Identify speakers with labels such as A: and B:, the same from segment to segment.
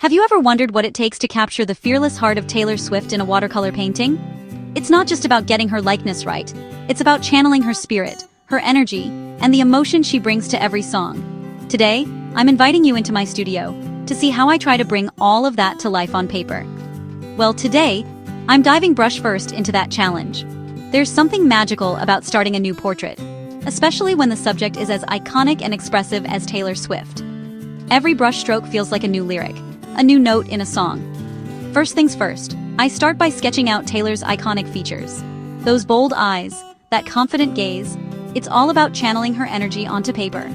A: Have you ever wondered what it takes to capture the fearless heart of Taylor Swift in a watercolor painting? It's not just about getting her likeness right. It's about channeling her spirit, her energy, and the emotion she brings to every song. Today, I'm inviting you into my studio to see how I try to bring all of that to life on paper. Well, today, I'm diving brush first into that challenge. There's something magical about starting a new portrait, especially when the subject is as iconic and expressive as Taylor Swift. Every brushstroke feels like a new lyric, a new note in a song. First things first, I start by sketching out Taylor's iconic features. Those bold eyes, that confident gaze, it's all about channeling her energy onto paper.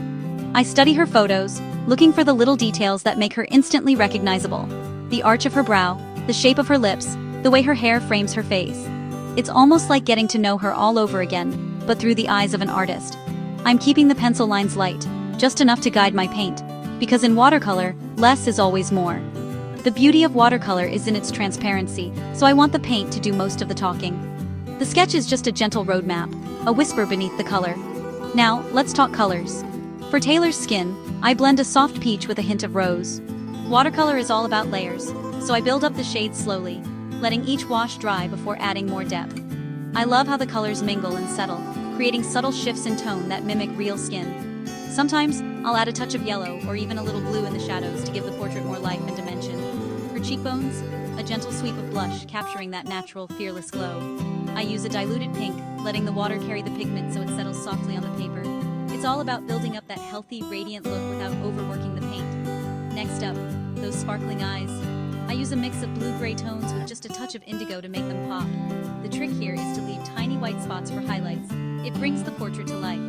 A: I study her photos, looking for the little details that make her instantly recognizable. The arch of her brow, the shape of her lips, the way her hair frames her face. It's almost like getting to know her all over again, but through the eyes of an artist. I'm keeping the pencil lines light, just enough to guide my paint, because in watercolor, less is always more. The beauty of watercolor is in its transparency, so I want the paint to do most of the talking. The sketch is just a gentle roadmap, a whisper beneath the color. Now, let's talk colors. For Taylor's skin, I blend a soft peach with a hint of rose. Watercolor is all about layers, so I build up the shades slowly, letting each wash dry before adding more depth. I love how the colors mingle and settle, creating subtle shifts in tone that mimic real skin. Sometimes, I'll add a touch of yellow or even a little blue in the shadows to give the portrait more life and dimension. For cheekbones, a gentle sweep of blush capturing that natural, fearless glow. I use a diluted pink, letting the water carry the pigment so it settles softly on the paper. It's all about building up that healthy, radiant look without overworking the paint. Next up, those sparkling eyes. I use a mix of blue-gray tones with just a touch of indigo to make them pop. The trick here is to leave tiny white spots for highlights. It brings the portrait to life.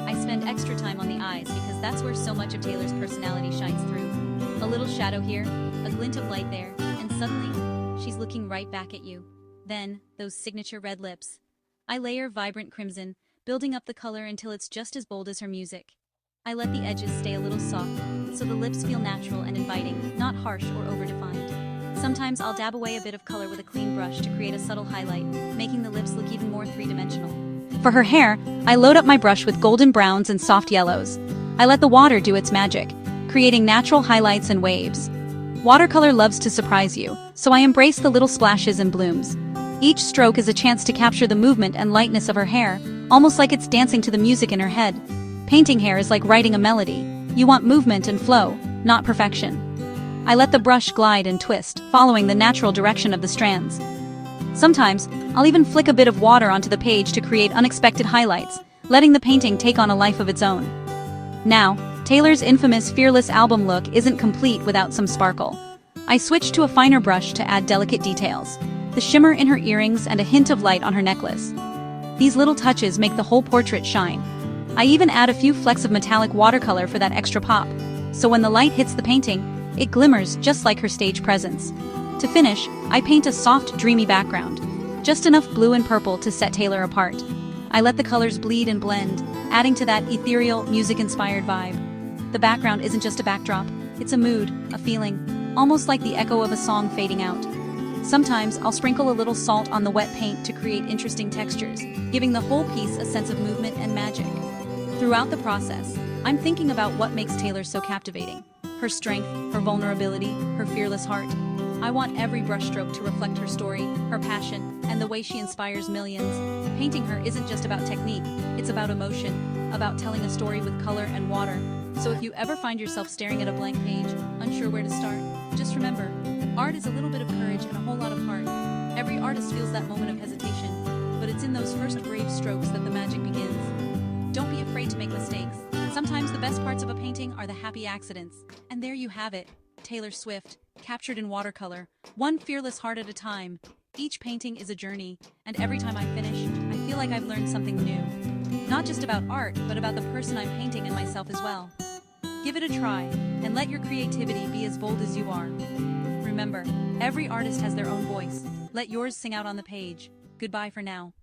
A: I spend extra time on the eyes because that's where so much of Taylor's personality shines through. A little shadow here, a glint of light there, and suddenly, she's looking right back at you. Then, those signature red lips. I layer vibrant crimson, building up the color until it's just as bold as her music. I let the edges stay a little soft, so the lips feel natural and inviting, not harsh or overdefined. Sometimes I'll dab away a bit of color with a clean brush to create a subtle highlight, making the lips look even more three-dimensional. For her hair, I load up my brush with golden browns and soft yellows. I let the water do its magic, creating natural highlights and waves. Watercolor loves to surprise you, so I embrace the little splashes and blooms. Each stroke is a chance to capture the movement and lightness of her hair, almost like it's dancing to the music in her head. Painting hair is like writing a melody. You want movement and flow, not perfection. I let the brush glide and twist, following the natural direction of the strands. Sometimes, I'll even flick a bit of water onto the page to create unexpected highlights, letting the painting take on a life of its own. Now, Taylor's infamous Fearless album look isn't complete without some sparkle. I switched to a finer brush to add delicate details, the shimmer in her earrings and a hint of light on her necklace. These little touches make the whole portrait shine. I even add a few flecks of metallic watercolor for that extra pop, so when the light hits the painting, it glimmers just like her stage presence. To finish, I paint a soft, dreamy background, just enough blue and purple to set Taylor apart. I let the colors bleed and blend, adding to that ethereal, music-inspired vibe. The background isn't just a backdrop, it's a mood, a feeling, almost like the echo of a song fading out. Sometimes I'll sprinkle a little salt on the wet paint to create interesting textures, giving the whole piece a sense of movement and magic. Throughout the process, I'm thinking about what makes Taylor so captivating. Her strength, her vulnerability, her fearless heart. I want every brushstroke to reflect her story, her passion, and the way she inspires millions. Painting her isn't just about technique, it's about emotion, about telling a story with color and water. So if you ever find yourself staring at a blank page, unsure where to start, just remember, art is a little bit of courage and a whole lot of heart. Every artist feels that moment of hesitation, but it's in those first brave strokes that the magic begins. Don't be afraid to make mistakes. Sometimes the best parts of a painting are the happy accidents. And there you have it, Taylor Swift, captured in watercolor, one fearless heart at a time. Each painting is a journey, and every time I finish, I feel like I've learned something new. Not just about art, but about the person I'm painting and myself as well. Give it a try, and let your creativity be as bold as you are. Remember, every artist has their own voice. Let yours sing out on the page. Goodbye for now.